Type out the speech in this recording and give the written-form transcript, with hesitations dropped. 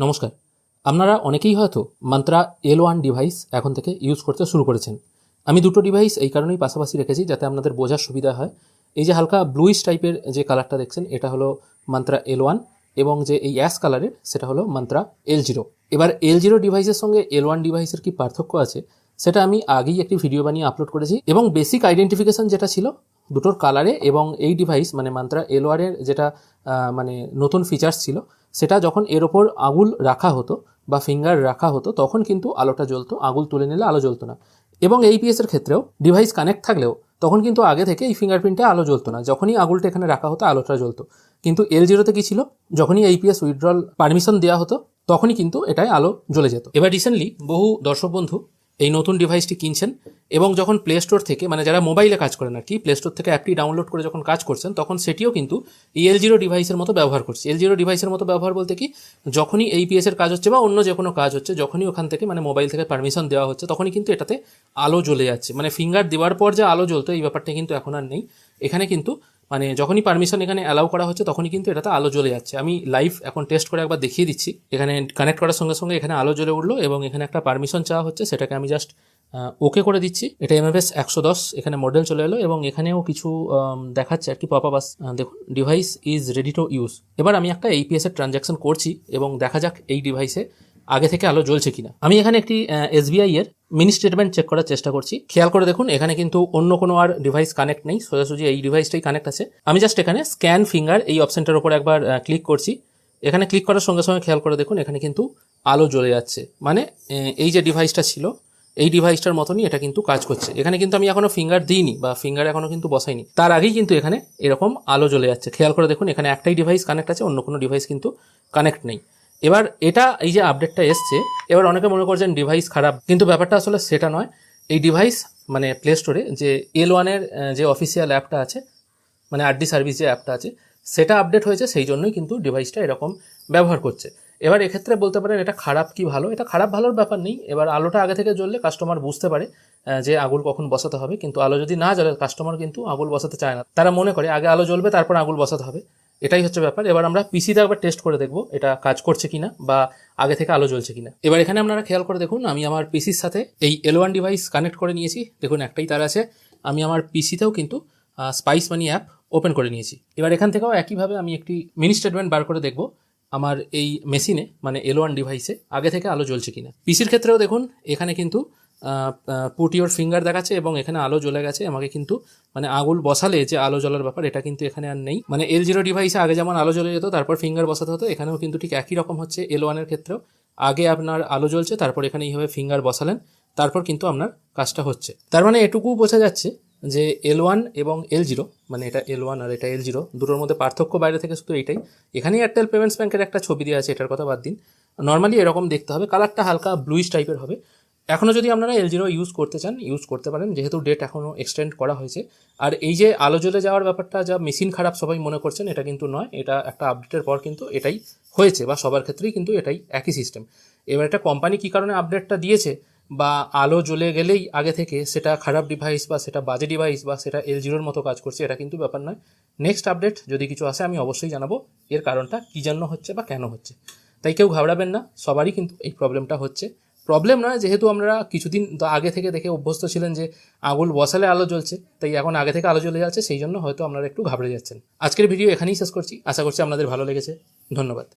নমস্কার। আপনারা অনেকেই হয়তো মান্ত্রা L1 ডিভাইস এখন থেকে ইউজ করতে শুরু করেছেন। আমি দুটো ডিভাইস এই কারণেই পাশাপাশি রেখেছি যাতে আপনাদের বোঝার সুবিধা হয়। এই যে হালকা ব্লুইশ টাইপের যে কালারটা দেখছেন এটা হলো মান্ত্রা L1 এবং যে এই অ্যাশ কালারের সেটা হলো মান্ত্রা L0। এবার L0 ডিভাইসের সঙ্গে L1 ডিভাইসের কি পার্থক্য আছে সেটা আমি আগেই একটি ভিডিও বানিয়ে আপলোড করেছি এবং বেসিক আইডেন্টিফিকেশন যেটা ছিল দুটোর কালারে এবং এই ডিভাইস মানে মান্ত্রা L1 এর যেটা মানে নতুন ফিচার্স ছিল সেটা যখন এর ওপর আঙুল রাখা হতো বা ফিঙ্গার রাখা হতো তখন কিন্তু আলোটা জ্বলতো, আঙুল তুলে নিলে আলো জ্বলতো না। এবং APS এর ক্ষেত্রেও ডিভাইস কানেক্ট থাকলেও তখন কিন্তু আগে থেকে এই ফিঙ্গারপ্রিন্টে আলো জ্বলতো না, যখনই আঙুলটা এখানে রাখা হতো আলোটা জ্বলতো। কিন্তু L0তে কি ছিল, যখনই APS উইথড্রল পারমিশন দেওয়া হতো তখনই কিন্তু এটাই আলো জ্বলে যেত। এবার রিসেন্টলি বহু দর্শক বন্ধু এই নতুন ডিভাইসটি কিনছেন এবং যখন প্লে স্টোর থেকে মানে যারা মোবাইলে কাজ করেন আর কি, প্লে স্টোর থেকে অ্যাপটি ডাউনলোড করে যখন কাজ করছেন তখন সেটিও কিন্তু এই L0 ডিভাইসের মতো ব্যবহার করছে। L0 ডিভাইসের মতো ব্যবহার বলতে কি, যখনই APS এর কাজ হচ্ছে বা অন্য যে কোনো কাজ হচ্ছে, যখনই ওখান থেকে মানে মোবাইল থেকে পারমিশন দেওয়া হচ্ছে তখনই কিন্তু এটাতে আলো জ্বলে যাচ্ছে। মানে ফিঙ্গার দেওয়ার পর যে আলো জ্বলতো এই ব্যাপারটা কিন্তু এখন আর নেই। এখানে কিন্তু মানে যখনই পারমিশন এখানে অ্যালাউ করা হচ্ছে তখনই কিন্তু এটাতে আলো জ্বলে যাচ্ছে। আমি লাইভ এখন টেস্ট করে একবার দেখিয়ে দিচ্ছি। এখানে কানেক্ট করার সঙ্গে সঙ্গে এখানে আলো জ্বলে উঠলো এবং এখানে একটা পারমিশন চাওয়া হচ্ছে, সেটাকে আমি জাস্ট ওকে করে দিচ্ছি। এটা MFS 110 এখানে মডেল চলে এলো এবং এখানেও কিছু দেখাচ্ছে আর কি পপ আপ। দেখুন, device is ready to use. এবার আমি একটা APS এর ট্রানজ্যাকশন করছি এবং দেখা যাক এই ডিভাইসে আগে থেকে আলো জ্বলছে কিনা। আমি এখানে একটি SBI এর মিনি স্টেটমেন্ট চেক করার চেষ্টা করছি। খেয়াল করে দেখুন এখানে কিন্তু অন্য কোনো আর ডিভাইস কানেক্ট নেই, সোজাসুজি এই ডিভাইসটাই কানেক্ট আছে। আমি জাস্ট এখানে স্ক্যান ফিঙ্গার এই অপশনটার উপর একবার ক্লিক করছি। এখানে ক্লিক করার সঙ্গে সঙ্গে খেয়াল করে দেখুন এখানে কিন্তু আলো জ্বলে যাচ্ছে। মানে এই যে ডিভাইসটা ছিল এই ডিভাইসটার মতনই এটা কিন্তু কাজ করছে। এখানে কিন্তু আমি এখনো ফিঙ্গার দিইনি বা ফিঙ্গার এখনো কিন্তু বসাইনি, তার আগেই কিন্তু এখানে এরকম আলো জ্বলে যাচ্ছে। খেয়াল করে দেখুন এখানে একটাই ডিভাইস কানেক্ট আছে, অন্য কোনো ডিভাইস কিন্তু কানেক্ট নেই। এবার এটা এই যে আপডেটটা এসছে, এবার অনেকে মনে করছেন ডিভাইস খারাপ, কিন্তু ব্যাপারটা আসলে সেটা নয়। এই ডিভাইস মানে প্লে স্টোরে যে L1 এর যে অফিসিয়াল অ্যাপটা আছে মানে RD সার্ভিস যে অ্যাপটা আছে সেটা আপডেট হয়েছে, সেই জন্যই কিন্তু ডিভাইসটা এরকম ব্যবহার করছে। এবার এক্ষেত্রে বলতে পারেন এটা খারাপ কি ভালো, এটা খারাপ ভালোর ব্যাপার নেই। এবার আলোটা আগে থেকে জ্বললে কাস্টমার বুঝতে পারে যে আগুল কখন বসাতে হবে, কিন্তু আলো যদি না জ্বলে কাস্টমার কিন্তু আগুল বসাতে চায় না। তারা মনে করে আগে আলো জ্বলবে তারপর আগুল বসাতে হবে, এটাই হচ্ছে ব্যাপার। এবার আমরা পিসিতে একবার টেস্ট করে দেখবো এটা কাজ করছে কিনা বা আগে থেকে আলো জ্বলছে কিনা। এবার এখানে আপনারা খেয়াল করে দেখুন আমি আমার পিসির সাথে এই L1 ডিভাইস কানেক্ট করে নিয়েছি। দেখুন একটাই তার আছে। আমি আমার পিসিতেও কিন্তু স্পাইস মানি অ্যাপ ওপেন করে নিয়েছি। এবার এখান থেকেও একইভাবে আমি একটি মিনি স্টেটমেন্ট বার করে দেখব আমার এই মেশিনে মানে L1 ডিভাইসে আগে থেকে আলো জ্বলছে কিনা। পিসির ক্ষেত্রেও দেখুন এখানে কিন্তু পুট ইওর ফিঙ্গার দেখাচ্ছে এবং এখানে আলো জ্বলে গেছে। আমাকে কিন্তু মানে আগুল বসালে যে আলো জ্বলার ব্যাপার এটা কিন্তু এখানে আর নেই। মানে L0 ডিভাইসে আগে যেমন আলো জ্বলে যেত তারপর ফিঙ্গার বসাতে হতো, এখানেও কিন্তু ঠিক একই রকম হচ্ছে। L1 এর ক্ষেত্রেও আগে আপনার আলো জ্বলছে, তারপর এখানে এইভাবে ফিঙ্গার বসালেন, তারপর কিন্তু আপনার কাজটা হচ্ছে। তার মানে এটুকু বোঝা যাচ্ছে যে L1 এবং L0 মানে এটা L1 আর এটা L0 দুটোর মধ্যে পার্থক্য বাইরে থেকে শুধু এইটাই। এখানেই এয়ারটেল পেমেন্টস ব্যাংকের একটা ছবি দেওয়া আছে, এটার কথা বাদ দিন। নর্মালি এরকম দেখতে হবে, কালারটা হালকা ব্লুইশ টাইপের হবে। এখনও যদি আপনারা L0 ইউজ করতে চান ইউজ করতে পারেন, যেহেতু ডেট এখনও এক্সটেন্ড করা হয়েছে। আর এই যে আলো জ্বলে যাওয়ার ব্যাপারটা যা মেশিন খারাপ সবাই মনে করছেন, এটা কিন্তু নয়। এটা একটা আপডেটের পর কিন্তু এটাই হয়েছে বা সবার ক্ষেত্রেই কিন্তু এটাই একই সিস্টেম। এবার একটা কোম্পানি কী কারণে আপডেটটা দিয়েছে বা আলো জ্বলে গেলেই আগে থেকে সেটা খারাপ ডিভাইস বা সেটা বাজে ডিভাইস বা সেটা L0 মতো কাজ করছে, এটা কিন্তু ব্যাপার নয়। নেক্সট আপডেট যদি কিছু আসে আমি অবশ্যই জানাবো এর কারণটা কী জন্য হচ্ছে বা কেন হচ্ছে। তাই কেউ ঘাবড়াবেন না, সবারই কিন্তু এই প্রবলেমটা হচ্ছে। প্রবলেম নয়, যেহেতু আমরা কিছুদিন আগে থেকে দেখে অভ্যস্ত ছিলেন যে আগুল বসালে আলো জ্বলছে, তাই এখন আগে থেকে আলো জ্বলে যাচ্ছে, সেই জন্য হয়তো আপনারা একটু ঘাবড়ে যাচ্ছেন। আজকের ভিডিও এখানেই শেষ করছি, আশা করছি আপনাদের ভালো লেগেছে। ধন্যবাদ।